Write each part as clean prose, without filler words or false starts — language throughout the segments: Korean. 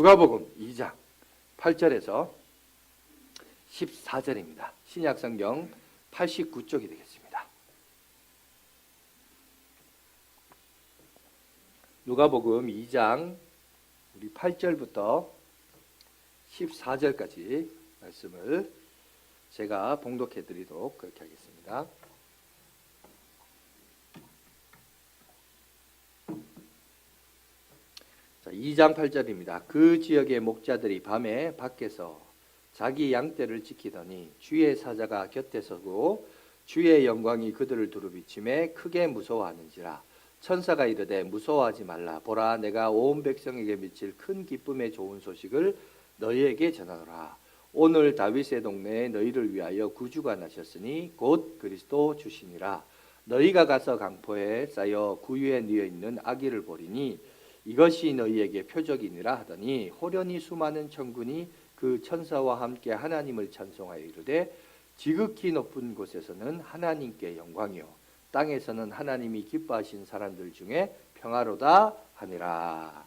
누가복음 2장 8절에서 14절입니다. 신약성경 89쪽이 되겠습니다. 누가복음 2장 우리 8절부터 14절까지 말씀을 제가 봉독해 드리도록 그렇게 하겠습니다. 자, 2장 8절입니다. 그 지역의 목자들이 밤에 밖에서 자기 양떼를 지키더니 주의 사자가 곁에 서고 주의 영광이 그들을 두루비침에 크게 무서워하는지라. 천사가 이르되 무서워하지 말라. 보라, 내가 온 백성에게 미칠 큰 기쁨의 좋은 소식을 너희에게 전하노라. 오늘 다윗의 동네에 너희를 위하여 구주가 나셨으니 곧 그리스도 주시니라. 너희가 가서 강포에 쌓여 구유에 뉘어 있는 아기를 보리니 이것이 너희에게 표적이니라 하더니 호련히 수많은 천군이 그 천사와 함께 하나님을 찬송하여 이르되 지극히 높은 곳에서는 하나님께 영광이요 땅에서는 하나님이 기뻐하신 사람들 중에 평화로다 하니라.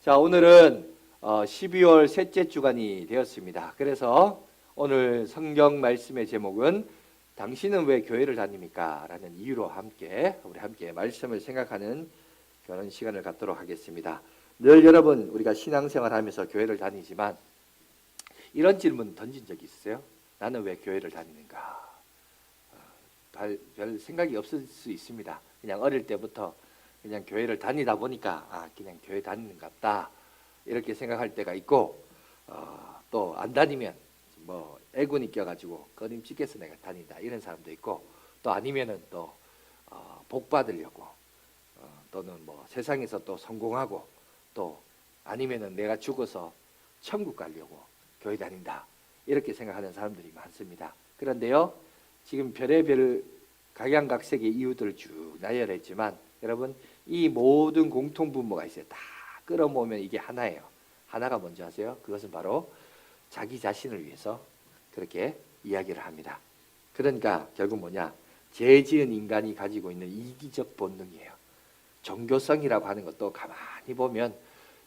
자, 오늘은 12월 셋째 주간이 되었습니다. 그래서 오늘 성경 말씀의 제목은 당신은 왜 교회를 다닙니까? 라는 이유로 우리 함께 말씀을 생각하는 그런 시간을 갖도록 하겠습니다. 늘 여러분, 우리가 신앙생활 하면서 교회를 다니지만 이런 질문 던진 적이 있어요? 나는 왜 교회를 다니는가? 별 생각이 없을 수 있습니다. 그냥 어릴 때부터 그냥 교회를 다니다 보니까 그냥 교회 다니는 것 같다 이렇게 생각할 때가 있고, 또 안 다니면 뭐 애군이 껴가지고 꺼림칙해서 내가 다닌다 이런 사람도 있고, 또 아니면은 또 복 받으려고, 또는 뭐 세상에서 또 성공하고, 또 아니면은 내가 죽어서 천국 가려고 교회 다닌다 이렇게 생각하는 사람들이 많습니다. 그런데요, 지금 별의별 각양각색의 이유들을 쭉 나열했지만 여러분, 이 모든 공통분모가 있어요. 다 끌어모으면 이게 하나예요. 하나가 뭔지 아세요? 그것은 바로 자기 자신을 위해서 그렇게 이야기를 합니다. 그러니까 결국 뭐냐? 죄 지은 인간이 가지고 있는 이기적 본능이에요. 종교성이라고 하는 것도 가만히 보면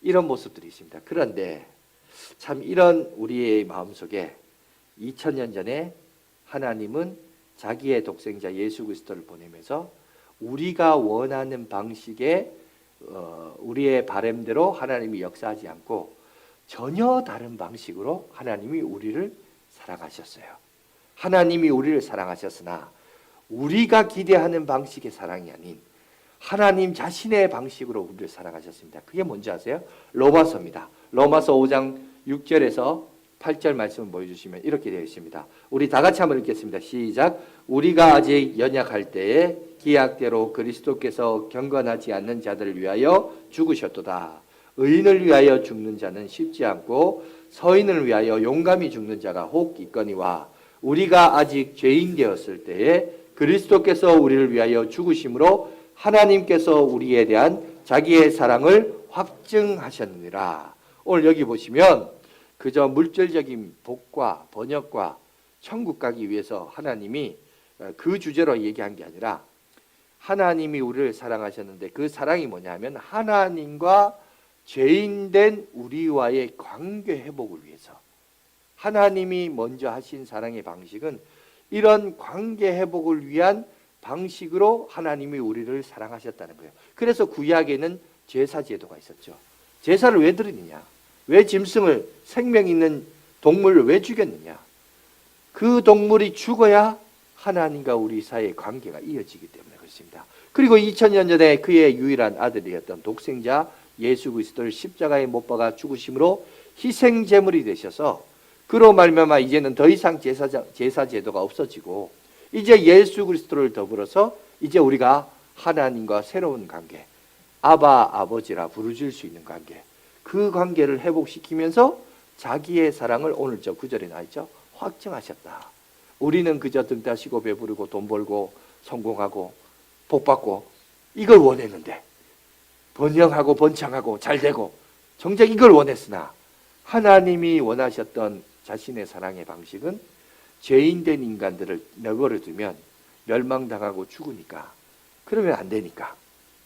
이런 모습들이 있습니다. 그런데 참 이런 우리의 마음속에 2000년 전에 하나님은 자기의 독생자 예수 그리스도를 보내면서 우리가 원하는 방식의 우리의 바램대로 하나님이 역사하지 않고 전혀 다른 방식으로 하나님이 우리를 사랑하셨어요. 하나님이 우리를 사랑하셨으나 우리가 기대하는 방식의 사랑이 아닌 하나님 자신의 방식으로 우리를 사랑하셨습니다. 그게 뭔지 아세요? 로마서입니다. 로마서 5장 6절에서 8절 말씀을 보여주시면 이렇게 되어 있습니다. 우리 다 같이 한번 읽겠습니다. 시작. 우리가 아직 연약할 때에 기약대로 그리스도께서 경건하지 않는 자들을 위하여 죽으셨도다. 의인을 위하여 죽는 자는 쉽지 않고 서인을 위하여 용감히 죽는 자가 혹 있거니와 우리가 아직 죄인 되었을 때에 그리스도께서 우리를 위하여 죽으심으로 하나님께서 우리에 대한 자기의 사랑을 확증하셨느니라. 오늘 여기 보시면 그저 물질적인 복과 번역과 천국 가기 위해서 하나님이 그 주제로 얘기한 게 아니라 하나님이 우리를 사랑하셨는데 그 사랑이 뭐냐면 하나님과 죄인된 우리와의 관계 회복을 위해서 하나님이 먼저 하신 사랑의 방식은 이런 관계 회복을 위한 방식으로 하나님이 우리를 사랑하셨다는 거예요. 그래서 구약에는 제사 제도가 있었죠. 제사를 왜 드리느냐? 왜 짐승을, 생명 있는 동물을 왜 죽였느냐? 그 동물이 죽어야 하나님과 우리 사이의 관계가 이어지기 때문에 그렇습니다. 그리고 2000년 전에 그의 유일한 아들이었던 독생자 예수 그리스도를 십자가에 못 박아 죽으심으로 희생 제물이 되셔서 그로 말미암아 이제는 더 이상 제사 제도가 없어지고 이제 예수 그리스도를 더불어서 이제 우리가 하나님과 새로운 관계, 아바 아버지라 부르실 수 있는 관계, 그 관계를 회복시키면서 자기의 사랑을 오늘 저 구절에 나와있죠. 확증하셨다. 우리는 그저 등 따시고 배부르고 돈 벌고 성공하고 복받고 이걸 원했는데, 번영하고 번창하고 잘되고 정작 이걸 원했으나 하나님이 원하셨던 자신의 사랑의 방식은 죄인된 인간들을 내버려 두면 멸망당하고 죽으니까, 그러면 안 되니까,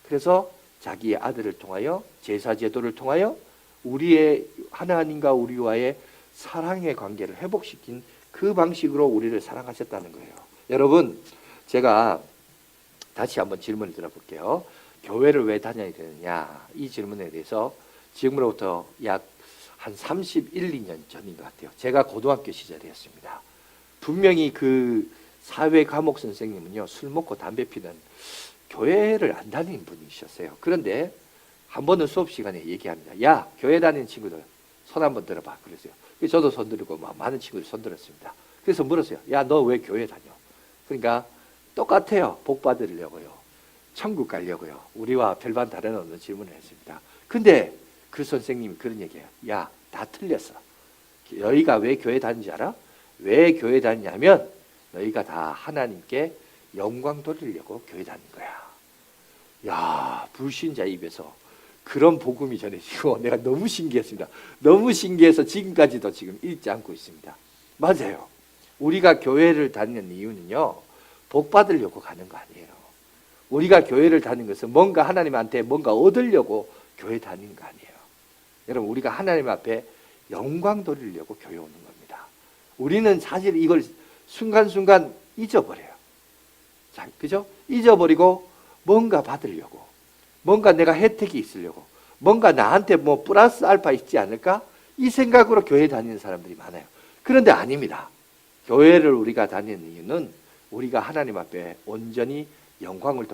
그래서 자기의 아들을 통하여 제사 제도를 통하여 우리의 하나님과 우리와의 사랑의 관계를 회복시킨 그 방식으로 우리를 사랑하셨다는 거예요. 여러분, 제가 다시 한번 질문을 드려볼게요. 교회를 왜 다녀야 되느냐, 이 질문에 대해서 지금으로부터 약 한 31, 2년 전인 것 같아요. 제가 고등학교 시절이었습니다. 분명히 그 사회 과목 선생님은요, 술 먹고 담배 피는 교회를 안 다니는 분이셨어요. 그런데 한 번은 수업 시간에 얘기합니다. 야, 교회 다니는 친구들 손 한번 들어봐. 그랬어요. 저도 손 들고 많은 친구들이 손 들었습니다. 그래서 물었어요. 야, 너 왜 교회 다녀? 그러니까 똑같아요. 복 받으려고요. 천국 가려고요. 우리와 별반 다른 없는 질문을 했습니다. 근데 그 선생님이 그런 얘기해요. 야, 다 틀렸어. 너희가 왜 교회 다니는지 알아? 왜 교회 다니냐면 너희가 다 하나님께 영광 돌리려고 교회 다닌 거야. 야, 불신자 입에서 그런 복음이 전해지고 내가 너무 신기했습니다. 너무 신기해서 지금까지도 지금 잊지 않고 있습니다. 맞아요. 우리가 교회를 다니는 이유는요, 복 받으려고 가는 거 아니에요. 우리가 교회를 다니는 것은 뭔가 하나님한테 뭔가 얻으려고 교회 다니는 거 아니에요. 여러분, 우리가 하나님 앞에 영광 돌리려고 교회 오는 겁니다. 우리는 사실 이걸 순간순간 잊어버려요. 자, 그죠? 잊어버리고 뭔가 받으려고, 뭔가 내가 혜택이 있으려고, 뭔가 나한테 뭐 플러스 알파 있지 않을까? 이 생각으로 교회 다니는 사람들이 많아요. 그런데 아닙니다. 교회를 우리가 다니는 이유는 우리가 하나님 앞에 온전히 영광을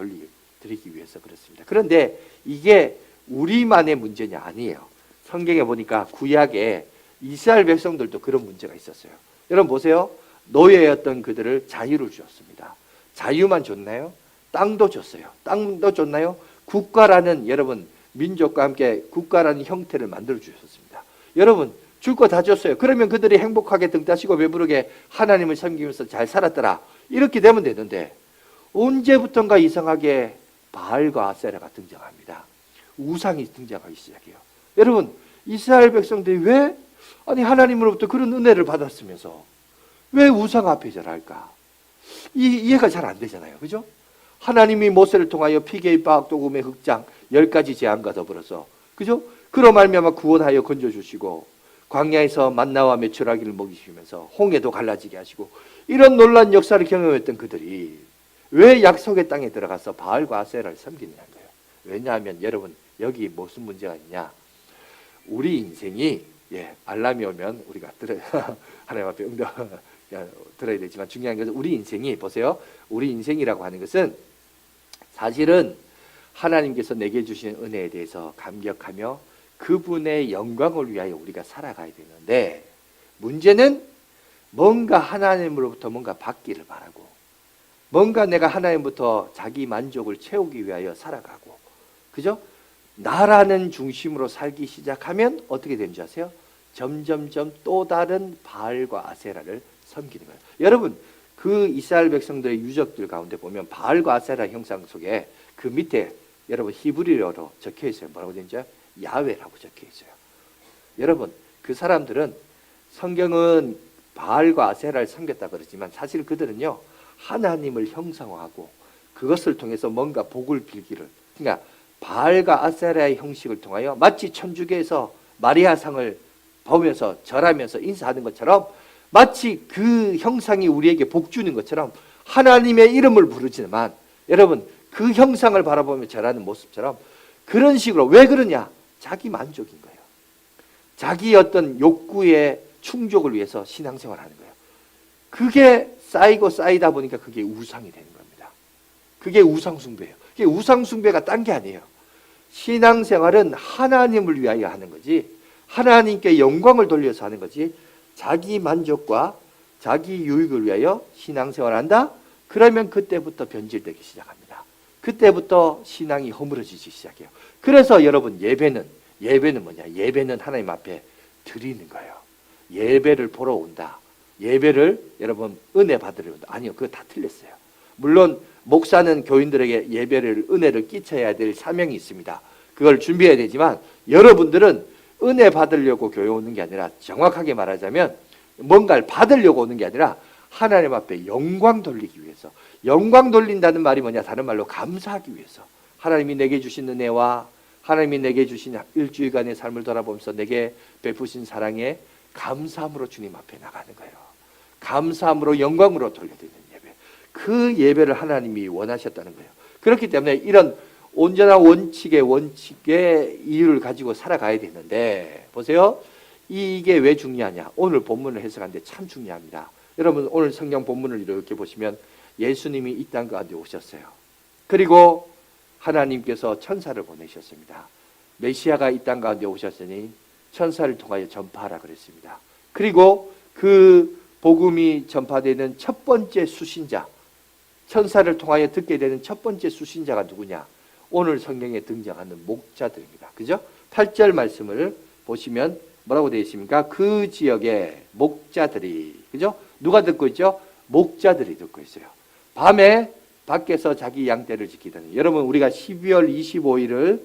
드리기 위해서 그렇습니다. 그런데 이게 우리만의 문제는 아니에요. 성경에 보니까 구약에 이스라엘 백성들도 그런 문제가 있었어요. 여러분 보세요. 노예였던 그들을 자유를 주었습니다. 자유만 줬나요? 땅도 줬어요. 땅도 줬나요? 국가라는, 여러분, 민족과 함께 국가라는 형태를 만들어 주셨습니다. 여러분, 줄 거 다 줬어요. 그러면 그들이 행복하게 등 따시고 배부르게 하나님을 섬기면서 잘 살았더라. 이렇게 되면 되는데 언제부턴가 이상하게 바알과 아세라가 등장합니다. 우상이 등장하기 시작해요. 여러분, 이스라엘 백성들이 왜, 아니 하나님으로부터 그런 은혜를 받았으면서 왜 우상 앞에 절할까? 이해가 잘 안 되잖아요. 그죠? 하나님이 모세를 통하여 피개의 바악 도금의 흑장 10가지 재앙과 더불어서, 그죠? 그로 말미암아 구원하여 건져주시고 광야에서 만나와 메추라기를 먹이시면서 홍해도 갈라지게 하시고 이런 놀라운 역사를 경험했던 그들이 왜 약속의 땅에 들어가서 바알과 아세라를 섬기느냐는 거예요. 왜냐하면 여러분, 여기 무슨 문제가 있냐? 우리 인생이, 알람이 오면 우리가 하나님 앞에 들어야 되지만 중요한 것은 우리 인생이, 보세요. 우리 인생이라고 하는 것은 사실은 하나님께서 내게 주신 은혜에 대해서 감격하며 그분의 영광을 위하여 우리가 살아가야 되는데, 문제는 뭔가 하나님으로부터 뭔가 받기를 바라고, 뭔가 내가 하나님부터 자기 만족을 채우기 위하여 살아가고, 그죠? 나라는 중심으로 살기 시작하면 어떻게 되는지 아세요? 점점점 또 다른 바알과 아세라를 섬기는 거예요. 여러분, 그 이스라엘 백성들의 유적들 가운데 보면 바알과 아세라 형상 속에 그 밑에 여러분 히브리어로 적혀 있어요. 뭐라고 되는지 야훼라고 적혀 있어요. 여러분, 그 사람들은, 성경은 바알과 아세라를 섬겼다 그러지만 사실 그들은요, 하나님을 형상화하고 그것을 통해서 뭔가 복을 빌기를, 그러니까 바알과 아세라의 형식을 통하여 마치 천주교에서 마리아상을 보면서 절하면서 인사하는 것처럼, 마치 그 형상이 우리에게 복 주는 것처럼 하나님의 이름을 부르지만, 여러분, 그 형상을 바라보며 절하는 모습처럼 그런 식으로, 왜 그러냐? 자기 만족인 거예요. 자기 어떤 욕구의 충족을 위해서 신앙생활을 하는 거예요. 그게 쌓이고 쌓이다 보니까 그게 우상이 되는 겁니다. 그게 우상숭배예요. 그게 우상숭배가 딴 게 아니에요. 신앙생활은 하나님을 위하여 하는 거지, 하나님께 영광을 돌려서 하는 거지, 자기 만족과 자기 유익을 위하여 신앙생활을 한다? 그러면 그때부터 변질되기 시작합니다. 그때부터 신앙이 허물어지기 시작해요. 그래서 여러분, 예배는 뭐냐? 예배는 하나님 앞에 드리는 거예요. 예배를 보러 온다. 예배를 여러분 은혜 받으려 온다. 아니요, 그거 다 틀렸어요. 물론 목사는 교인들에게 예배를, 은혜를 끼쳐야 될 사명이 있습니다. 그걸 준비해야 되지만 여러분들은 은혜 받으려고 교회 오는 게 아니라, 정확하게 말하자면 뭔가를 받으려고 오는 게 아니라 하나님 앞에 영광 돌리기 위해서. 영광 돌린다는 말이 뭐냐? 다른 말로 감사하기 위해서. 하나님이 내게 주신 은혜와 하나님이 내게 주신 일주일간의 삶을 돌아보면서 내게 베푸신 사랑에 감사함으로 주님 앞에 나가는 거예요. 감사함으로 영광으로 돌려드리는 예배. 그 예배를 하나님이 원하셨다는 거예요. 그렇기 때문에 이런 온전한 원칙의 이유를 가지고 살아가야 되는데, 보세요. 이게 왜 중요하냐? 오늘 본문을 해석하는데 참 중요합니다. 여러분, 오늘 성경 본문을 이렇게 보시면 예수님이 이 땅 가운데 오셨어요. 그리고 하나님께서 천사를 보내셨습니다. 메시아가 이 땅 가운데 오셨으니 천사를 통하여 전파하라 그랬습니다. 그리고 그 복음이 전파되는 첫 번째 수신자, 천사를 통하여 듣게 되는 첫 번째 수신자가 누구냐? 오늘 성경에 등장하는 목자들입니다. 그죠? 8절 말씀을 보시면 뭐라고 되어 있습니까? 그 지역에 목자들이, 그죠? 누가 듣고 있죠? 목자들이 듣고 있어요. 밤에 밖에서 자기 양떼를 지키더니, 여러분, 우리가 12월 25일을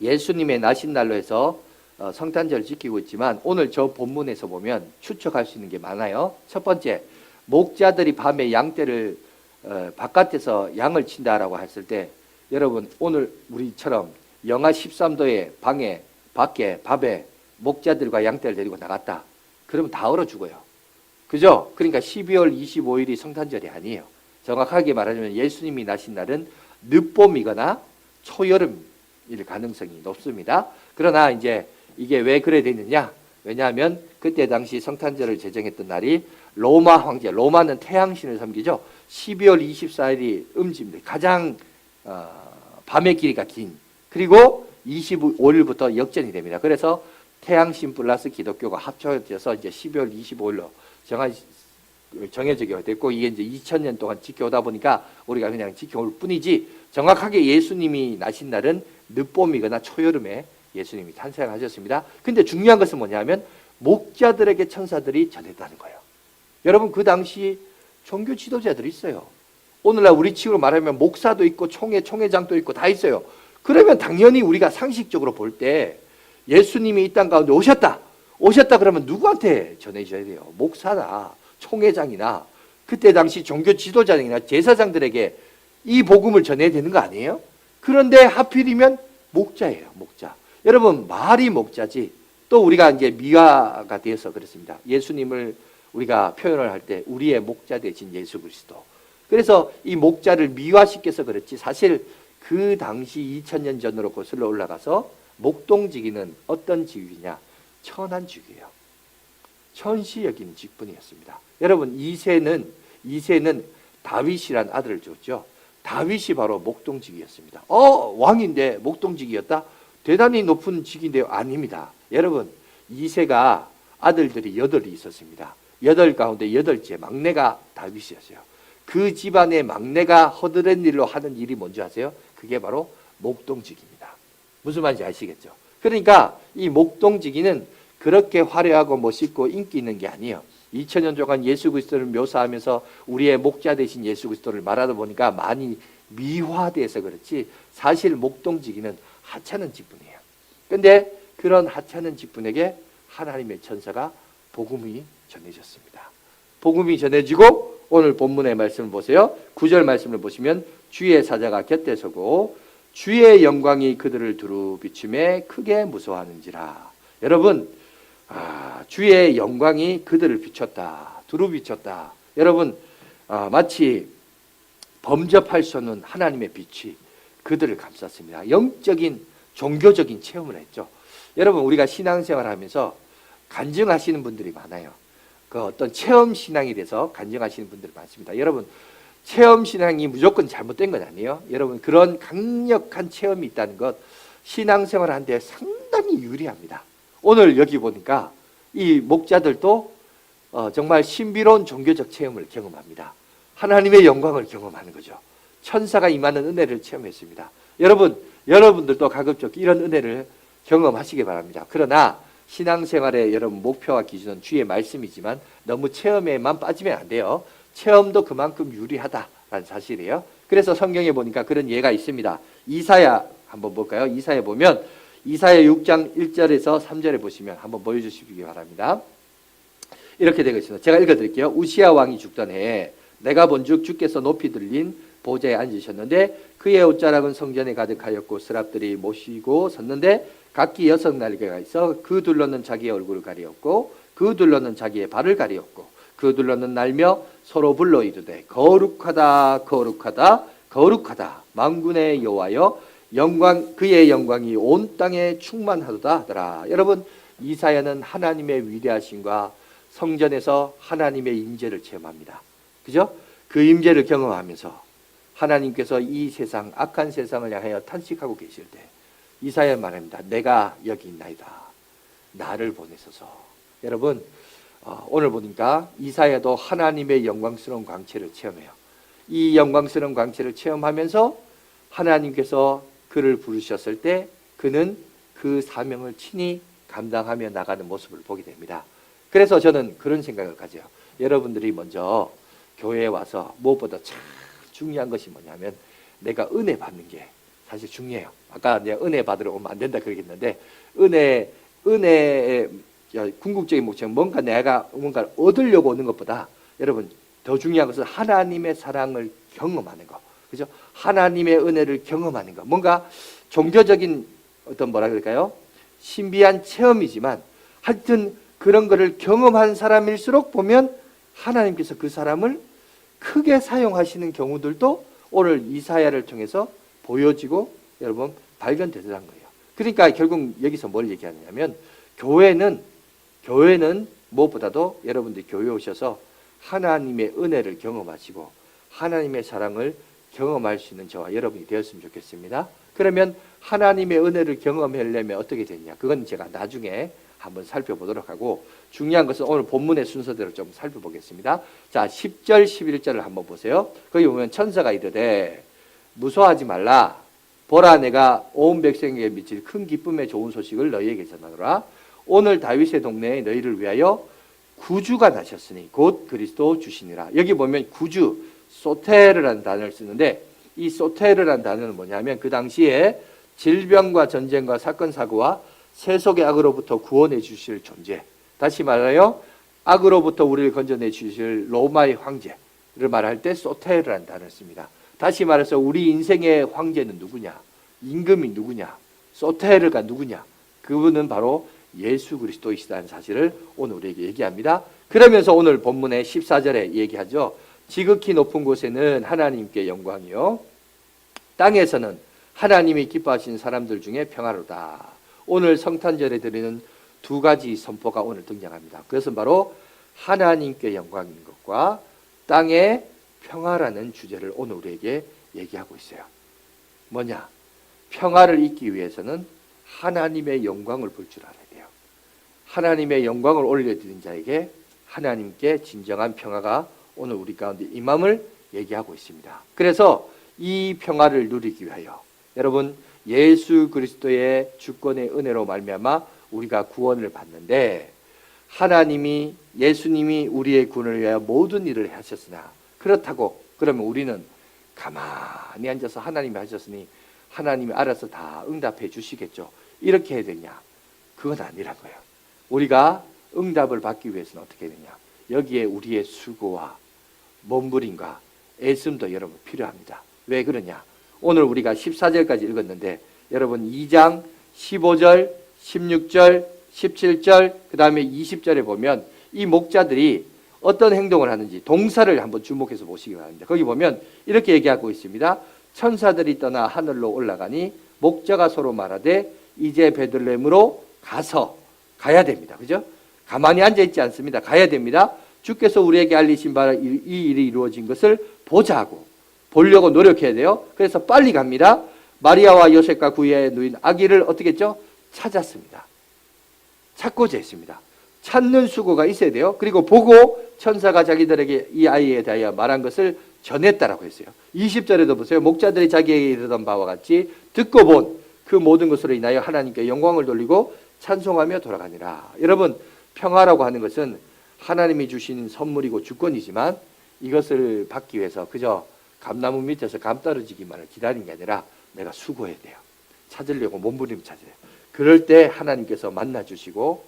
예수님의 나신날로 해서 성탄절을 지키고 있지만, 오늘 저 본문에서 보면 추측할 수 있는 게 많아요. 첫 번째, 목자들이 밤에 양떼를 바깥에서 양을 친다라고 했을 때, 여러분, 오늘 우리처럼 영하 13도의 밖에 밤에 목자들과 양떼를 데리고 나갔다. 그러면 다 얼어 죽어요. 그죠? 그러니까 12월 25일이 성탄절이 아니에요. 정확하게 말하자면 예수님이 나신 날은 늦봄이거나 초여름일 가능성이 높습니다. 그러나 이제 이게 왜 그래 되느냐? 왜냐하면 그때 당시 성탄절을 제정했던 날이 로마 황제, 로마는 태양신을 섬기죠. 12월 24일이 음지입니다. 가장 밤의 길이가 긴. 그리고 25일부터 역전이 됩니다. 그래서 태양신 플러스 기독교가 합쳐져서 이제 12월 25일로 정해지게 됐고, 이게 이제 2000년 동안 지켜오다 보니까 우리가 그냥 지켜올 뿐이지, 정확하게 예수님이 나신 날은 늦봄이거나 초여름에 예수님이 탄생하셨습니다. 근데 중요한 것은 뭐냐면 목자들에게 천사들이 전했다는 거예요. 여러분, 그 당시 종교 지도자들이 있어요. 오늘날 우리 식으로 말하면 목사도 있고 총회장도 있고 다 있어요. 그러면 당연히 우리가 상식적으로 볼 때 예수님이 이 땅 가운데 오셨다 그러면 누구한테 전해줘야 돼요? 목사나 총회장이나 그때 당시 종교 지도자들이나 제사장들에게 이 복음을 전해야 되는 거 아니에요? 그런데 하필이면 목자예요. 목자. 여러분, 말이 목자지. 또 우리가 이제 미화가 되어서 그렇습니다. 예수님을 우리가 표현을 할 때 우리의 목자 되신 예수 그리스도. 그래서 이 목자를 미화시켜서 그렇지, 사실 그 당시 2000년 전으로 거슬러 올라가서 목동지기는 어떤 직위냐? 천한 직위예요. 천시 여긴 직분이었습니다. 여러분, 이새는 다윗이란 아들을 줬죠. 다윗이 바로 목동직이었습니다. 왕인데 목동직이었다? 대단히 높은 직인데요. 아닙니다. 여러분, 이새가 아들들이 8이 있었습니다. 8 가운데 8째 막내가 다윗이었어요. 그 집안의 막내가 허드렛 일로 하는 일이 뭔지 아세요? 그게 바로 목동직입니다. 무슨 말인지 아시겠죠? 그러니까 이 목동직이는 그렇게 화려하고 멋있고 인기 있는 게 아니에요. 2000년 동안 예수 그리스도를 묘사하면서 우리의 목자 되신 예수 그리스도를 말하다 보니까 많이 미화돼서 그렇지, 사실 목동직이는 하찮은 직분이에요. 근데 그런 하찮은 직분에게 하나님의 천사가 복음이 전해졌습니다. 복음이 전해지고 오늘 본문의 말씀을 보세요. 9절 말씀을 보시면 주의 사자가 곁에 서고 주의 영광이 그들을 두루 비추매 크게 무서워하는지라. 여러분, 주의 영광이 그들을 비췄다. 두루 비췄다. 여러분, 마치 범접할 수 없는 하나님의 빛이 그들을 감쌌습니다. 영적인 종교적인 체험을 했죠. 여러분, 우리가 신앙생활 하면서 간증하시는 분들이 많아요. 그 어떤 체험 신앙에 대해서 간증하시는 분들이 많습니다. 여러분, 체험 신앙이 무조건 잘못된 건 아니에요. 여러분, 그런 강력한 체험이 있다는 것 신앙생활 하는데 상당히 유리합니다. 오늘 여기 보니까 이 목자들도 정말 신비로운 종교적 체험을 경험합니다. 하나님의 영광을 경험하는 거죠. 천사가 임하는 은혜를 체험했습니다. 여러분들도 가급적 이런 은혜를 경험하시기 바랍니다. 그러나 신앙생활의 여러분 목표와 기준은 주의 말씀이지만 너무 체험에만 빠지면 안 돼요. 체험도 그만큼 유리하다라는 사실이에요. 그래서 성경에 보니까 그런 예가 있습니다. 이사야 한번 볼까요? 이사야 보면 이사야 6장 1절에서 3절에 보시면 한번 보여주시기 바랍니다. 이렇게 되고 있습니다. 제가 읽어드릴게요. 우시야 왕이 죽던 해에 내가 본즉 주께서 높이 들린 보좌에 앉으셨는데 그의 옷자락은 성전에 가득하였고 스랍들이 모시고 섰는데 각기 6날개가 있어 그 둘러는 자기의 얼굴을 가리었고 그 둘러는 자기의 발을 가리었고 그 둘러는 날며 서로 불러 이르되 거룩하다 거룩하다 거룩하다 만군의 여호와여 영광 그의 영광이 온 땅에 충만하도다 하더라. 여러분, 이사야는 하나님의 위대하심과 성전에서 하나님의 임재를 체험합니다. 그죠? 그 임재를 경험하면서 하나님께서 이 세상 악한 세상을 향하여 탄식하고 계실 때 이사야 말합니다. 내가 여기 있나이다. 나를 보내소서. 여러분, 오늘 보니까 이사야도 하나님의 영광스러운 광채를 체험해요. 이 영광스러운 광채를 체험하면서 하나님께서 그를 부르셨을 때 그는 그 사명을 친히 감당하며 나가는 모습을 보게 됩니다. 그래서 저는 그런 생각을 가져요. 여러분들이 먼저 교회에 와서 무엇보다 참 중요한 것이 뭐냐면 내가 은혜 받는 게 사실 중요해요. 아까 내가 은혜 받으러 오면 안 된다 그러겠는데 은혜의 궁극적인 목적은 뭔가 내가 뭔가를 얻으려고 오는 것보다 여러분 더 중요한 것은 하나님의 사랑을 경험하는 거. 그죠? 하나님의 은혜를 경험하는 거. 뭔가 종교적인 어떤 뭐라 그럴까요? 신비한 체험이지만 하여튼 그런 거를 경험한 사람일수록 보면 하나님께서 그 사람을 크게 사용하시는 경우들도 오늘 이사야를 통해서 보여지고 여러분 발견되더란 거예요. 그러니까 결국 여기서 뭘 얘기하냐면 교회는 무엇보다도 여러분들이 교회에 오셔서 하나님의 은혜를 경험하시고 하나님의 사랑을 경험할 수 있는 저와 여러분이 되었으면 좋겠습니다. 그러면 하나님의 은혜를 경험하려면 어떻게 되냐? 그건 제가 나중에 한번 살펴보도록 하고 중요한 것은 오늘 본문의 순서대로 좀 살펴보겠습니다. 자, 10절, 11절을 한번 보세요. 거기 보면 천사가 이르되 무서워하지 말라. 보라 내가 온 백성에게 미칠 큰 기쁨의 좋은 소식을 너희에게 전하노라. 오늘 다윗의 동네에 너희를 위하여 구주가 나셨으니 곧 그리스도 주시니라. 여기 보면 구주, 소테르라는 단어를 쓰는데 이 소테르라는 단어는 뭐냐면 그 당시에 질병과 전쟁과 사건 사고와 세속의 악으로부터 구원해 주실 존재, 다시 말하여 악으로부터 우리를 건져내 주실 로마의 황제를 말할 때 소테르라는 단어를 씁니다. 다시 말해서 우리 인생의 황제는 누구냐? 임금이 누구냐? 소테르가 누구냐? 그분은 바로 예수 그리스도이시다는 사실을 오늘 우리에게 얘기합니다. 그러면서 오늘 본문의 14절에 얘기하죠. 지극히 높은 곳에는 하나님께 영광이요 땅에서는 하나님이 기뻐하시는 사람들 중에 평화로다. 오늘 성탄절에 드리는 두 가지 선포가 오늘 등장합니다. 그것은 바로 하나님께 영광인 것과 땅의 평화라는 주제를 오늘 우리에게 얘기하고 있어요. 뭐냐? 평화를 잇기 위해서는 하나님의 영광을 볼 줄 알아야 돼요. 하나님의 영광을 올려드린 자에게 하나님께 진정한 평화가 오늘 우리 가운데 임함을 얘기하고 있습니다. 그래서 이 평화를 누리기 위하여 여러분 예수 그리스도의 주권의 은혜로 말미암아 우리가 구원을 받는데 하나님이 예수님이 우리의 구원을 위하여 모든 일을 하셨으나 그렇다고 그러면 우리는 가만히 앉아서 하나님이 하셨으니 하나님이 알아서 다 응답해 주시겠죠. 이렇게 해야 되냐? 그건 아니란 거예요. 우리가 응답을 받기 위해서는 어떻게 해야 되냐? 여기에 우리의 수고와 몸부림과 애씀도 여러분 필요합니다. 왜 그러냐? 오늘 우리가 14절까지 읽었는데 여러분 2장 15절, 16절, 17절 그 다음에 20절에 보면 이 목자들이 어떤 행동을 하는지 동사를 한번 주목해서 보시기 바랍니다. 거기 보면 이렇게 얘기하고 있습니다. 천사들이 떠나 하늘로 올라가니 목자가 서로 말하되 이제 베들레헴으로 가야 됩니다. 그죠? 가만히 앉아있지 않습니다. 가야 됩니다. 주께서 우리에게 알리신 바로 이 일이 이루어진 것을 보자고 보려고 노력해야 돼요. 그래서 빨리 갑니다. 마리아와 요셉과 구유의 누인 아기를 어떻게 했죠? 찾았습니다. 찾고자 했습니다. 찾는 수고가 있어야 돼요. 그리고 보고 천사가 자기들에게 이 아이에 대하여 말한 것을 전했다라고 했어요. 20절에도 보세요. 목자들이 자기에게 이르던 바와 같이 듣고 본 그 모든 것으로 인하여 하나님께 영광을 돌리고 찬송하며 돌아가니라. 여러분 평화라고 하는 것은 하나님이 주신 선물이고 주권이지만 이것을 받기 위해서 그저 감나무 밑에서 감 떨어지기만을 기다리는 게 아니라 내가 수고해야 돼요. 찾으려고 몸부림 찾아요. 그럴 때 하나님께서 만나주시고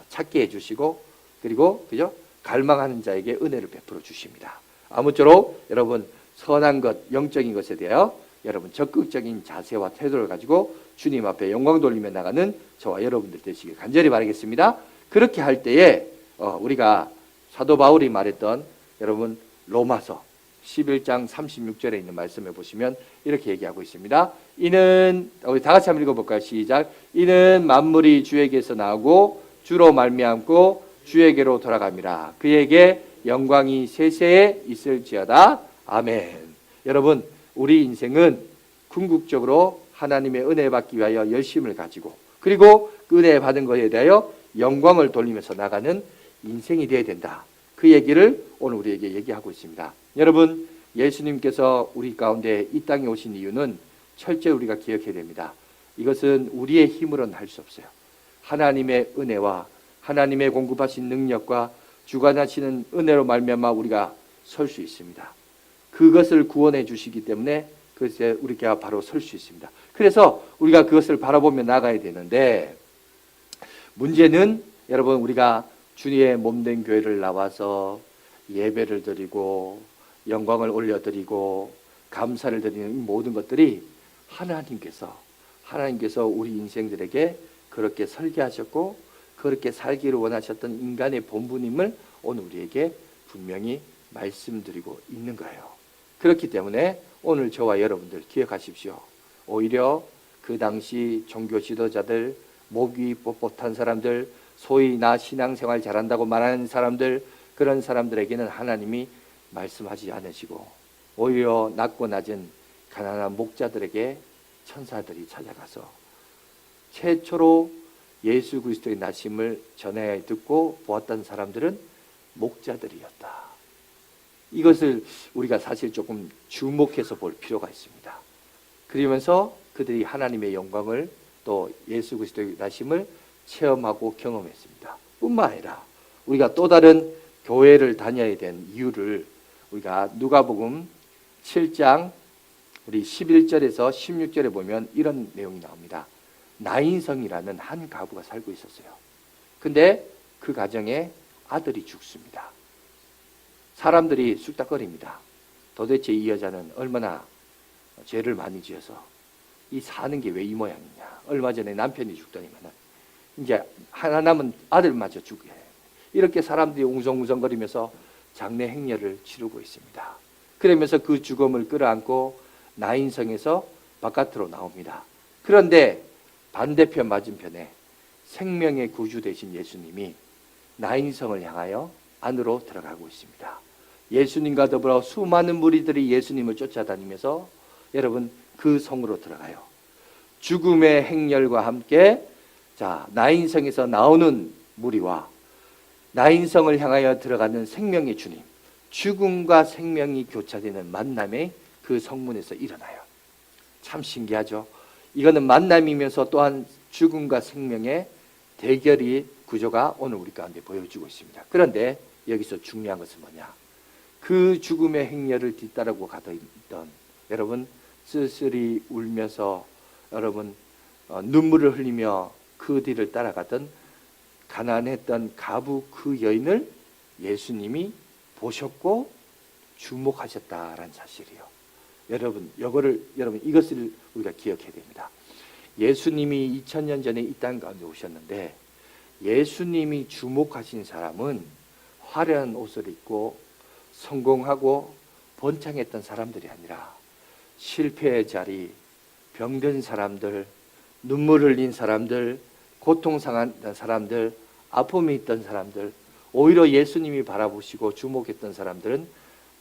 찾게 해주시고 그리고 그죠? 갈망하는 자에게 은혜를 베풀어 주십니다. 아무쪼록 여러분 선한 것, 영적인 것에 대하여 여러분 적극적인 자세와 태도를 가지고 주님 앞에 영광 돌리며 나가는 저와 여러분들 되시길 간절히 바라겠습니다. 그렇게 할 때에 우리가 사도 바울이 말했던 여러분 로마서 11장 36절에 있는 말씀에 보시면 이렇게 얘기하고 있습니다. 이는 우리 다 같이 한번 읽어볼까요? 시작. 이는 만물이 주에게서 나오고 주로 말미암고 주에게로 돌아갑니다. 그에게 영광이 세세에 있을지어다. 아멘. 여러분 우리 인생은 궁극적으로 하나님의 은혜 받기 위하여 열심을 가지고 그리고 그 은혜 받은 것에 대하여 영광을 돌리면서 나가는 인생이 되어야 된다. 그 얘기를 오늘 우리에게 얘기하고 있습니다. 여러분 예수님께서 우리 가운데 이 땅에 오신 이유는 철저히 우리가 기억해야 됩니다. 이것은 우리의 힘으로는 할 수 없어요. 하나님의 은혜와 하나님의 공급하신 능력과 주관하시는 은혜로 말미암아 우리가 설 수 있습니다. 그것을 구원해 주시기 때문에 그것에 우리가 바로 설 수 있습니다. 그래서 우리가 그것을 바라보며 나가야 되는데 문제는 여러분 우리가 주님의 몸된 교회를 나와서 예배를 드리고 영광을 올려드리고 감사를 드리는 모든 것들이 하나님께서 우리 인생들에게 그렇게 설계하셨고 그렇게 살기를 원하셨던 인간의 본분임을 오늘 우리에게 분명히 말씀드리고 있는 거예요. 그렇기 때문에 오늘 저와 여러분들 기억하십시오. 오히려 그 당시 종교 지도자들, 목이 뻣뻣한 사람들, 소위 나 신앙생활 잘한다고 말하는 사람들, 그런 사람들에게는 하나님이 말씀하지 않으시고 오히려 낮고 낮은 가난한 목자들에게 천사들이 찾아가서 최초로 예수 그리스도의 나심을 전해 듣고 보았던 사람들은 목자들이었다. 이것을 우리가 사실 조금 주목해서 볼 필요가 있습니다. 그러면서 그들이 하나님의 영광을 또 예수 그리스도의 나심을 체험하고 경험했습니다. 뿐만 아니라 우리가 또 다른 교회를 다녀야 된 이유를 우리가 누가복음 7장 우리 11절에서 16절에 보면 이런 내용이 나옵니다. 나인성이라는 한 가부가 살고 있었어요. 근데 그 가정에 아들이 죽습니다. 사람들이 쑥닥거립니다. 도대체 이 여자는 얼마나 죄를 많이 지어서 이 사는 게 왜 이 모양이냐. 얼마 전에 남편이 죽더니만은 이제 하나 남은 아들마저 죽게. 이렇게 사람들이 웅성웅성거리면서 장례 행렬을 치르고 있습니다. 그러면서 그 죽음을 끌어안고 나인성에서 바깥으로 나옵니다. 그런데 반대편 맞은편에 생명의 구주 되신 예수님이 나인성을 향하여 안으로 들어가고 있습니다. 예수님과 더불어 수많은 무리들이 예수님을 쫓아다니면서 여러분 그 성으로 들어가요. 죽음의 행렬과 함께 나인성에서 나오는 무리와 나인성을 향하여 들어가는 생명의 주님, 죽음과 생명이 교차되는 만남이 그 성문에서 일어나요. 참 신기하죠. 이거는 만남이면서 또한 죽음과 생명의 대결이 구조가 오늘 우리 가운데 보여주고 있습니다. 그런데 여기서 중요한 것은 뭐냐? 그 죽음의 행렬을 뒤따르고 가던 여러분 쓸쓸히 울면서 여러분 눈물을 흘리며 그 뒤를 따라가던 가난했던 가부 그 여인을 예수님이 보셨고 주목하셨다라는 사실이요. 여러분 이것을 우리가 기억해야 됩니다. 예수님이 2000년 전에 이 땅 가운데 오셨는데 예수님이 주목하신 사람은 화려한 옷을 입고 성공하고 번창했던 사람들이 아니라 실패의 자리, 병든 사람들, 눈물 흘린 사람들, 고통상한 사람들, 아픔이 있던 사람들, 오히려 예수님이 바라보시고 주목했던 사람들은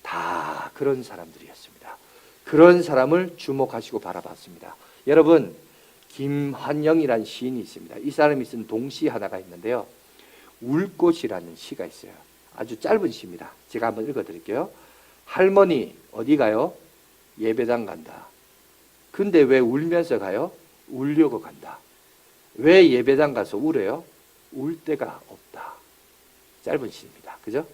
다 그런 사람들이었습니다. 그런 사람을 주목하시고 바라봤습니다. 여러분, 김환영이라는 시인이 있습니다. 이 사람이 쓴 동시 하나가 있는데요. 울꽃이라는 시가 있어요. 아주 짧은 시입니다. 제가 한번 읽어드릴게요. 할머니 어디 가요? 예배당 간다. 근데 왜 울면서 가요? 울려고 간다. 왜 예배당 가서 울어요? 울 데가 없다. 짧은 시입니다. 그죠?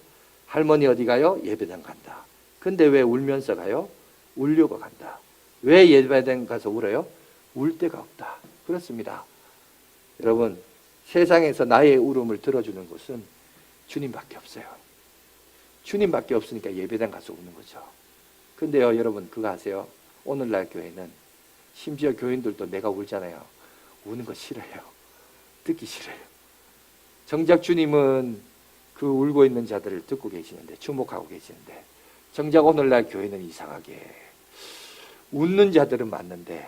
할머니 어디 가요? 예배당 간다. 근데 왜 울면서 가요? 울려고 간다. 왜 예배당 가서 울어요? 울 데가 없다. 그렇습니다. 여러분, 세상에서 나의 울음을 들어주는 곳은 주님밖에 없어요. 주님밖에 없으니까 예배당 가서 우는 거죠. 근데요, 여러분 그거 아세요? 오늘날 교회는 심지어 교인들도 내가 울잖아요. 우는 거 싫어요. 듣기 싫어요. 정작 주님은 그 울고 있는 자들을 듣고 계시는데, 주목하고 계시는데, 정작 오늘날 교회는 이상하게 웃는 자들은 맞는데,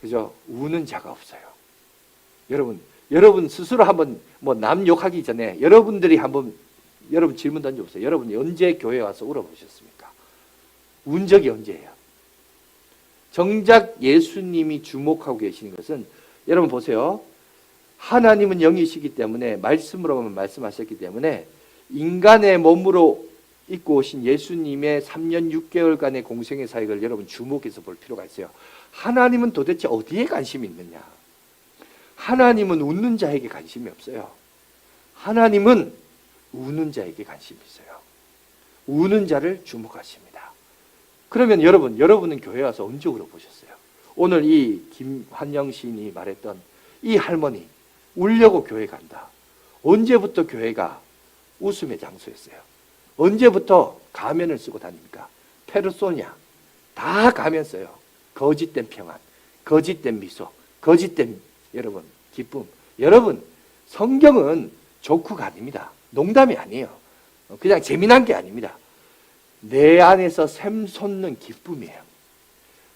그죠? 우는 자가 없어요. 여러분 스스로 한번 남 욕하기 전에 여러분들이 한번 여러분 질문 던져보세요. 여러분 언제 교회에 와서 울어보셨습니까? 운 적이 언제예요? 정작 예수님이 주목하고 계시는 것은, 여러분 보세요. 하나님은 영이시기 때문에 말씀으로만 말씀하셨기 때문에 인간의 몸으로 입고 오신 예수님의 3년 6개월간의 공생의 사역을 여러분 주목해서 볼 필요가 있어요. 하나님은 도대체 어디에 관심이 있느냐? 하나님은 웃는 자에게 관심이 없어요. 하나님은 우는 자에게 관심이 있어요. 우는 자를 주목하십니다. 그러면 여러분은 교회 와서 언제 울어보셨어요? 오늘 이 김환영 시인이 말했던 이 할머니, 울려고 교회 간다. 언제부터 교회가 웃음의 장소였어요? 언제부터 가면을 쓰고 다닙니까? 페르소냐, 다 가면 써요. 거짓된 평안, 거짓된 미소, 거짓된 여러분 기쁨. 여러분 성경은 조크가 아닙니다. 농담이 아니에요. 그냥 재미난 게 아닙니다. 내 안에서 샘솟는 기쁨이에요.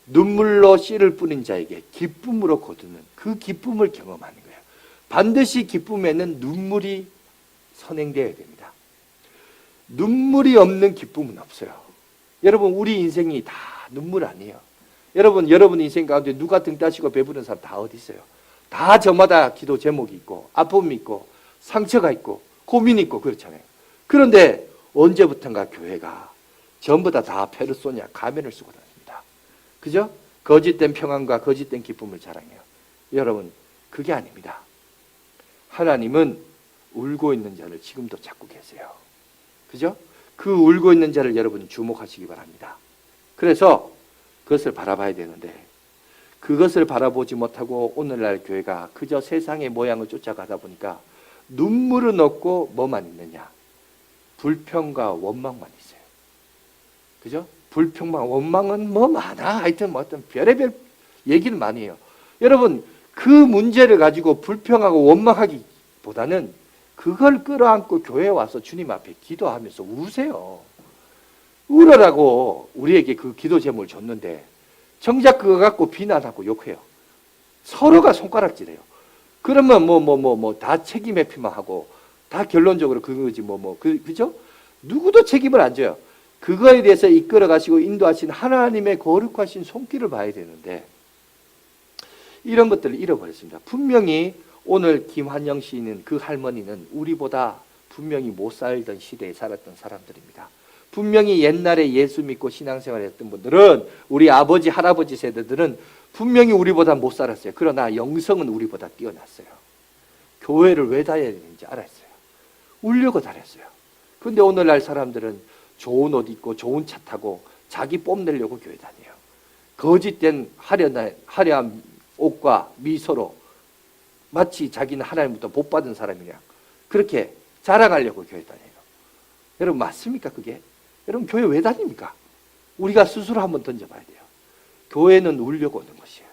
눈물로 씨를 뿌린 자에게 기쁨으로 거두는 그 기쁨을 경험하는 거예요. 반드시 기쁨에는 눈물이 선행되어야 됩니다. 눈물이 없는 기쁨은 없어요. 여러분 우리 인생이 다 눈물 아니에요. 여러분 인생 가운데 누가 등 따시고 배부른 사람 다 어디 있어요? 다 저마다 기도 제목이 있고 아픔이 있고 상처가 있고 고민이 있고 그렇잖아요. 그런데 언제부턴가 교회가 전부 다 페르소냐 가면을 쓰고 다닙니다. 그죠? 거짓된 평안과 거짓된 기쁨을 자랑해요. 여러분 그게 아닙니다. 하나님은 울고 있는 자를 지금도 찾고 계세요. 그죠? 그 울고 있는 자를 여러분 주목하시기 바랍니다. 그래서 그것을 바라봐야 되는데, 그것을 바라보지 못하고 오늘날 교회가 그저 세상의 모양을 쫓아가다 보니까 눈물은 없고 뭐만 있느냐? 불평과 원망만 있어요. 그죠? 불평만, 원망은 뭐 많아. 하여튼 뭐 어떤 별의별 얘기는 많이 해요. 여러분 그 문제를 가지고 불평하고 원망하기보다는 그걸 끌어안고 교회에 와서 주님 앞에 기도하면서 우세요. 울으라고 우리에게 그 기도 제목을 줬는데 정작 그거 갖고 비난하고 욕해요. 서로가 손가락질해요. 그러면 다 책임 회피만 하고 다 결론적으로 그거지 그죠? 누구도 책임을 안 져요. 그거에 대해서 이끌어 가시고 인도하신 하나님의 거룩하신 손길을 봐야 되는데 이런 것들을 잃어버렸습니다. 분명히 오늘 김환영 시인은 그 할머니는 우리보다 분명히 못 살던 시대에 살았던 사람들입니다. 분명히 옛날에 예수 믿고 신앙생활 했던 분들은 우리 아버지 할아버지 세대들은 분명히 우리보다 못 살았어요. 그러나 영성은 우리보다 뛰어났어요. 교회를 왜 다녀야 되는지 알았어요. 울려고 다녔어요. 그런데 오늘날 사람들은 좋은 옷 입고 좋은 차 타고 자기 뽐내려고 교회 다녀요. 거짓된 화려한 옷과 미소로 마치 자기는 하나님부터 복 받은 사람이냐 그렇게 자랑하려고 교회 다녀요. 여러분 맞습니까 그게? 여러분 교회 왜 다닙니까? 우리가 스스로 한번 던져봐야 돼요. 교회는 울려고 오는 것이에요.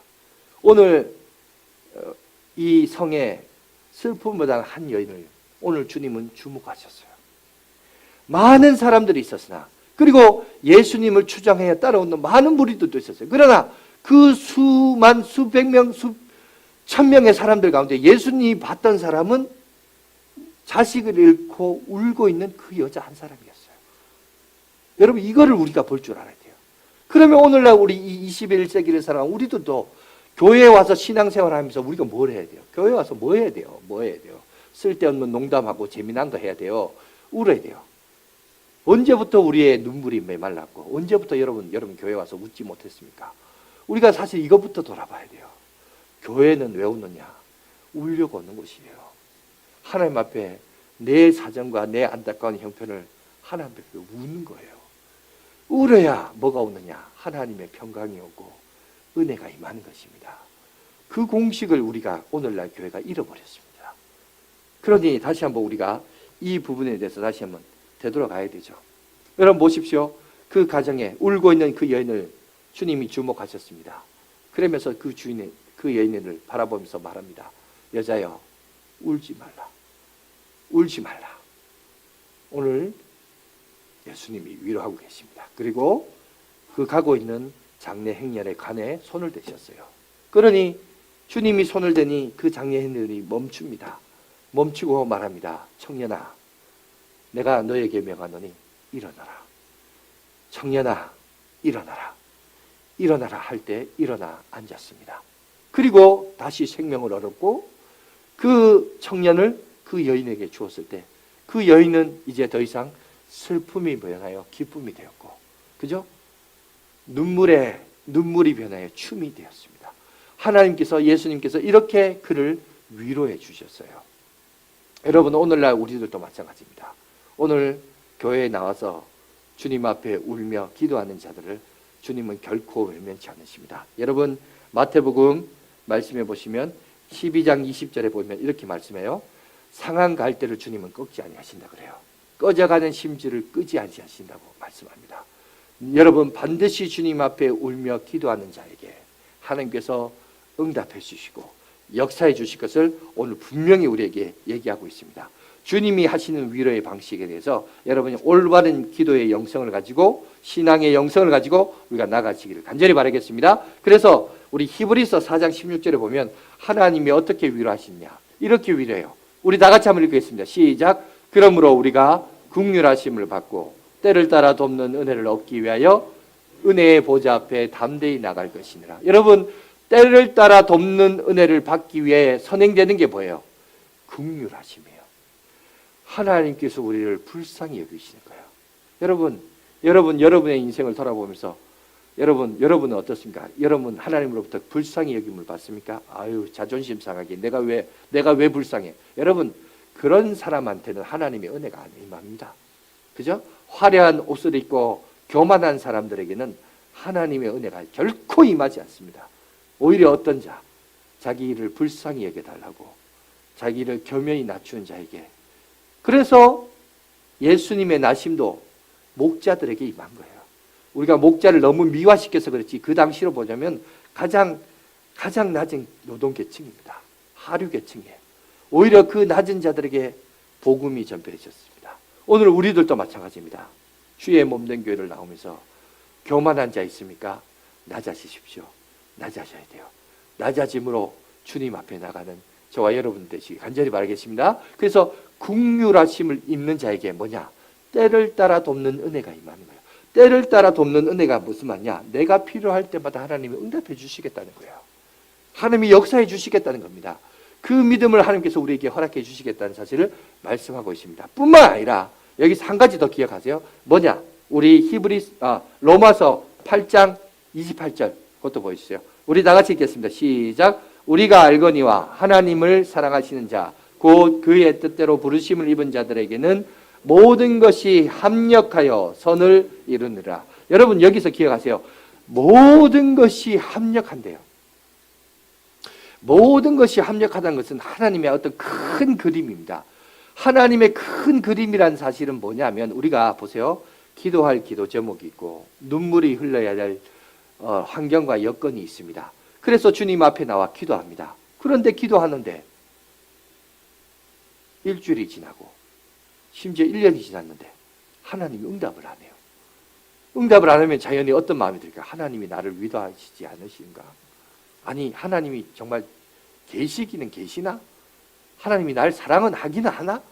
오늘 이 성에 슬픔을 당한 한 여인을 오늘 주님은 주목하셨어요. 많은 사람들이 있었으나 그리고 예수님을 추장해 따라오는 많은 무리들도 있었어요. 그러나 그 수만 수백 명 수천 명의 사람들 가운데 예수님이 봤던 사람은 자식을 잃고 울고 있는 그 여자 한 사람이었어요. 여러분 이거를 우리가 볼 줄 알아야 돼요. 그러면 오늘날 우리 이 21세기를 살아가는 우리들도 교회에 와서 신앙생활 하면서 우리가 뭘 해야 돼요? 교회에 와서 뭐 해야 돼요? 뭐 해야 돼요? 쓸데없는 농담하고 재미난 거 해야 돼요? 울어야 돼요. 언제부터 우리의 눈물이 메말랐고 언제부터 여러분 교회 와서 웃지 못했습니까? 우리가 사실 이것부터 돌아봐야 돼요. 교회는 왜 웃느냐? 울려고 오는 곳이에요. 하나님 앞에 내 사정과 내 안타까운 형편을 하나님 앞에 우는 거예요. 울어야 뭐가 오느냐? 하나님의 평강이 오고 은혜가 임하는 것입니다. 그 공식을 우리가 오늘날 교회가 잃어버렸습니다. 그러니 다시 한번 우리가 이 부분에 대해서 다시 한번 되돌아가야 되죠. 여러분 보십시오. 그 가정에 울고 있는 그 여인을 주님이 주목하셨습니다. 그러면서 그 여인을 바라보면서 말합니다. 여자여, 울지 말라. 울지 말라. 오늘 예수님이 위로하고 계십니다. 그리고 그 가고 있는 장례 행렬의 관에 손을 대셨어요. 그러니 주님이 손을 대니 그 장례 행렬이 멈춥니다. 멈추고 말합니다. 청년아, 내가 너에게 명하노니 일어나라. 청년아, 일어나라. 일어나라 할 때 일어나 앉았습니다. 그리고 다시 생명을 얻었고 그 청년을 그 여인에게 주었을 때 그 여인은 이제 더 이상 슬픔이 변하여 기쁨이 되었고, 그죠? 눈물이 변하여 춤이 되었습니다. 하나님께서, 예수님께서 이렇게 그를 위로해 주셨어요. 여러분, 오늘날 우리들도 마찬가지입니다. 오늘 교회에 나와서 주님 앞에 울며 기도하는 자들을 주님은 결코 외면치 않으십니다. 여러분, 마태복음 말씀해 보시면 12장 20절에 보면 이렇게 말씀해요. 상한 갈대를 주님은 꺾지 아니하신다 그래요. 꺼져가는 심지를 끄지 아니하신다고 말씀합니다. 여러분, 반드시 주님 앞에 울며 기도하는 자에게 하나님께서 응답해 주시고 역사해 주실 것을 오늘 분명히 우리에게 얘기하고 있습니다. 주님이 하시는 위로의 방식에 대해서 여러분이 올바른 기도의 영성을 가지고, 신앙의 영성을 가지고 우리가 나가시기를 간절히 바라겠습니다. 그래서 우리 히브리서 4장 16절에 보면 하나님이 어떻게 위로하시냐, 이렇게 위로해요. 우리 다 같이 한번 읽겠습니다. 시작. 그러므로 우리가 긍휼하심을 받고 때를 따라 돕는 은혜를 얻기 위하여 은혜의 보좌 앞에 담대히 나갈 것이니라. 여러분, 때를 따라 돕는 은혜를 받기 위해 선행되는 게 뭐예요? 긍휼하심이에요. 하나님께서 우리를 불쌍히 여기시는 거예요. 여러분의 인생을 돌아보면서 여러분은 어떻습니까? 여러분 하나님으로부터 불쌍히 여김을 받습니까? 아유, 자존심 상하게 내가 왜 불쌍해? 여러분, 그런 사람한테는 하나님의 은혜가 안 임합니다. 그죠? 화려한 옷을 입고 교만한 사람들에게는 하나님의 은혜가 결코 임하지 않습니다. 오히려 어떤 자, 자기를 불쌍히 여겨달라고 자기를 겸연히 낮추는 자에게, 그래서 예수님의 나심도 목자들에게 임한 거예요. 우리가 목자를 너무 미화시켜서 그렇지, 그 당시로 보자면 가장 낮은 노동계층입니다. 하류계층이에요. 오히려 그 낮은 자들에게 복음이 전파되셨습니다. 오늘 우리들도 마찬가지입니다. 주의 몸된 교회를 나오면서 교만한 자 있습니까? 낮아지십시오. 낮아져야 돼요. 낮아짐으로 주님 앞에 나가는 저와 여러분 되시기 간절히 바라겠습니다. 그래서 긍휼하심을 입는 자에게 뭐냐? 때를 따라 돕는 은혜가 임하는 거예요. 때를 따라 돕는 은혜가 무슨 말이냐? 내가 필요할 때마다 하나님이 응답해 주시겠다는 거예요. 하나님이 역사해 주시겠다는 겁니다. 그 믿음을 하나님께서 우리에게 허락해 주시겠다는 사실을 말씀하고 있습니다. 뿐만 아니라 여기서 한 가지 더 기억하세요. 뭐냐? 우리 로마서 8장 28절 그것도 보여주세요. 우리 다 같이 읽겠습니다. 시작. 우리가 알거니와 하나님을 사랑하시는 자 곧 그의 뜻대로 부르심을 입은 자들에게는 모든 것이 합력하여 선을 이루느라. 여러분, 여기서 기억하세요. 모든 것이 합력한대요. 모든 것이 합력하다는 것은 하나님의 어떤 큰 그림입니다. 하나님의 큰 그림이라는 사실은 뭐냐면, 우리가 보세요. 기도할 기도 제목이 있고 눈물이 흘러야 될 환경과 여건이 있습니다. 그래서 주님 앞에 나와 기도합니다. 그런데 기도하는데 일주일이 지나고 심지어 1년이 지났는데 하나님이 응답을 안 해요. 응답을 안 하면 자연히 어떤 마음이 들까? 하나님이 나를 위로하시지 않으신가? 아니, 하나님이 정말 계시기는 계시나? 하나님이 나를 사랑은 하기는 하나?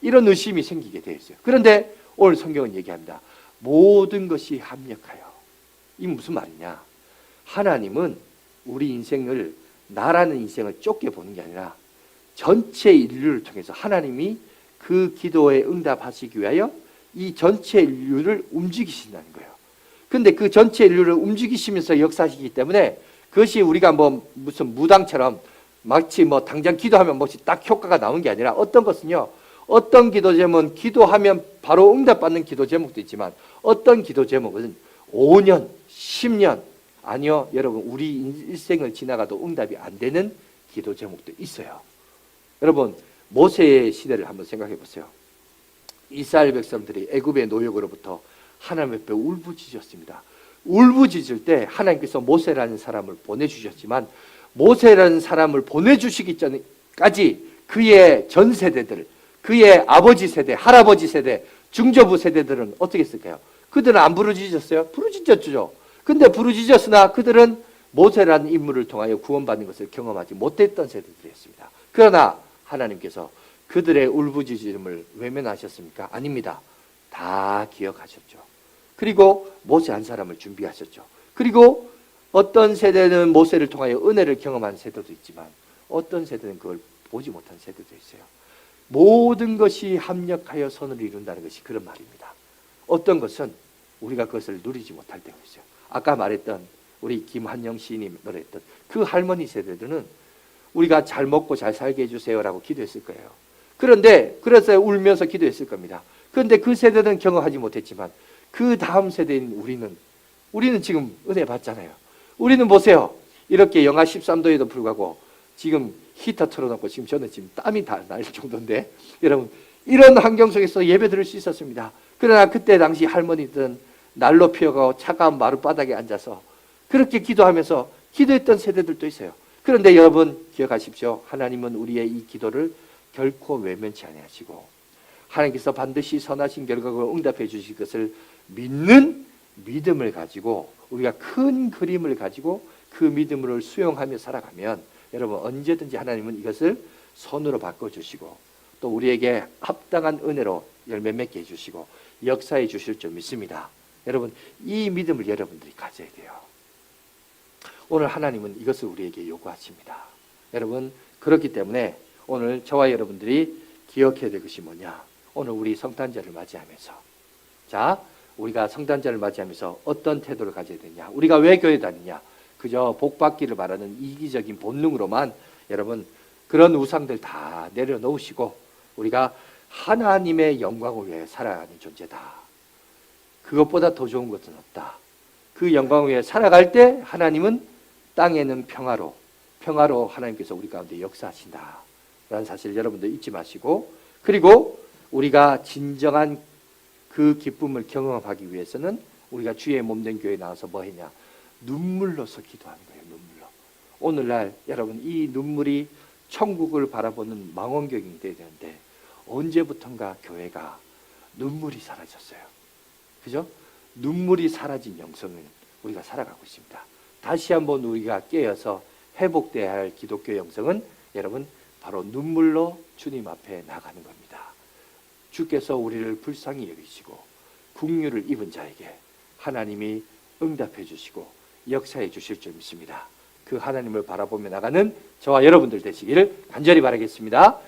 이런 의심이 생기게 되어 있어요. 그런데 오늘 성경은 얘기합니다. 모든 것이 합력하여. 이 무슨 말이냐? 하나님은 우리 인생을, 나라는 인생을 좁게 보는 게 아니라 전체 인류를 통해서 하나님이 그 기도에 응답하시기 위하여 이 전체 인류를 움직이신다는 거예요. 근데 그 전체 인류를 움직이시면서 역사하시기 때문에 그것이 우리가 무슨 무당처럼 마치 당장 기도하면 딱 효과가 나오는 게 아니라, 어떤 것은요, 어떤 기도 제목은 기도하면 바로 응답받는 기도 제목도 있지만 어떤 기도 제목은 5년, 10년, 아니요, 여러분, 우리 일생을 지나가도 응답이 안 되는 기도 제목도 있어요. 여러분, 모세의 시대를 한번 생각해 보세요. 이스라엘 백성들이 애굽의 노역으로부터 하나님 앞에 울부짖었습니다. 울부짖을 때 하나님께서 모세라는 사람을 보내주셨지만 모세라는 사람을 보내주시기 전까지 그의 전 세대들, 그의 아버지 세대, 할아버지 세대, 중저부 세대들은 어떻게 했을까요? 그들은 안 부르짖었어요? 부르짖었죠. 근데 부르짖었으나 그들은 모세라는 인물을 통하여 구원받는 것을 경험하지 못했던 세대들이었습니다. 그러나 하나님께서 그들의 울부짖음을 외면하셨습니까? 아닙니다. 다 기억하셨죠. 그리고 모세 한 사람을 준비하셨죠. 그리고 어떤 세대는 모세를 통하여 은혜를 경험한 세대도 있지만 어떤 세대는 그걸 보지 못한 세대도 있어요. 모든 것이 합력하여 선을 이룬다는 것이 그런 말입니다. 어떤 것은 우리가 그것을 누리지 못할 때가 있어요. 아까 말했던 우리 김한영 시인이 노래했던 그 할머니 세대들은 우리가 잘 먹고 잘 살게 해주세요라고 기도했을 거예요. 그런데 그래서 울면서 기도했을 겁니다. 그런데 그 세대는 경험하지 못했지만 그 다음 세대인 우리는 지금 은혜 받잖아요. 우리는 보세요. 이렇게 영하 13도에도 불구하고 지금 히터 틀어놓고 저는 지금 땀이 다 날 정도인데 여러분 이런 환경 속에서 예배 드릴 수 있었습니다. 그러나 그때 당시 할머니들은 난로 피워가고 차가운 마룻바닥에 앉아서 그렇게 기도하면서 기도했던 세대들도 있어요. 그런데 여러분 기억하십시오. 하나님은 우리의 이 기도를 결코 외면치 아니하시고 하나님께서 반드시 선하신 결과를 응답해 주실 것을 믿는 믿음을 가지고 우리가 큰 그림을 가지고 그 믿음을 수용하며 살아가면 여러분 언제든지 하나님은 이것을 손으로 바꿔주시고 또 우리에게 합당한 은혜로 열매 맺게 해주시고 역사해 주실 줄 믿습니다. 여러분 이 믿음을 여러분들이 가져야 돼요. 오늘 하나님은 이것을 우리에게 요구하십니다. 여러분 그렇기 때문에 오늘 저와 여러분들이 기억해야 될 것이 뭐냐. 오늘 우리 성탄절을 맞이하면서 자 우리가 성탄절을 맞이하면서 어떤 태도를 가져야 되냐. 우리가 왜 교회 다니냐. 그저 복 받기를 바라는 이기적인 본능으로만 여러분 그런 우상들 다 내려놓으시고 우리가 하나님의 영광을 위해 살아가는 존재다. 그것보다 더 좋은 것은 없다. 그 영광을 위해 살아갈 때 하나님은 땅에는 평화로 하나님께서 우리 가운데 역사하신다 라는 사실 여러분들 잊지 마시고 그리고 우리가 진정한 그 기쁨을 경험하기 위해서는 우리가 주의 몸된 교회에 나와서 뭐 했냐. 눈물로서 기도하는 거예요. 눈물로. 오늘날 여러분 이 눈물이 천국을 바라보는 망원경이 돼야 되는데 언제부턴가 교회가 눈물이 사라졌어요. 그죠? 눈물이 사라진 영성을 우리가 살아가고 있습니다. 다시 한번 우리가 깨어서 회복돼야 할 기독교 영성은 여러분 바로 눈물로 주님 앞에 나가는 겁니다. 주께서 우리를 불쌍히 여기시고 긍휼을 입은 자에게 하나님이 응답해 주시고 역사해 주실 줄 믿습니다. 그 하나님을 바라보며 나가는 저와 여러분들 되시기를 간절히 바라겠습니다.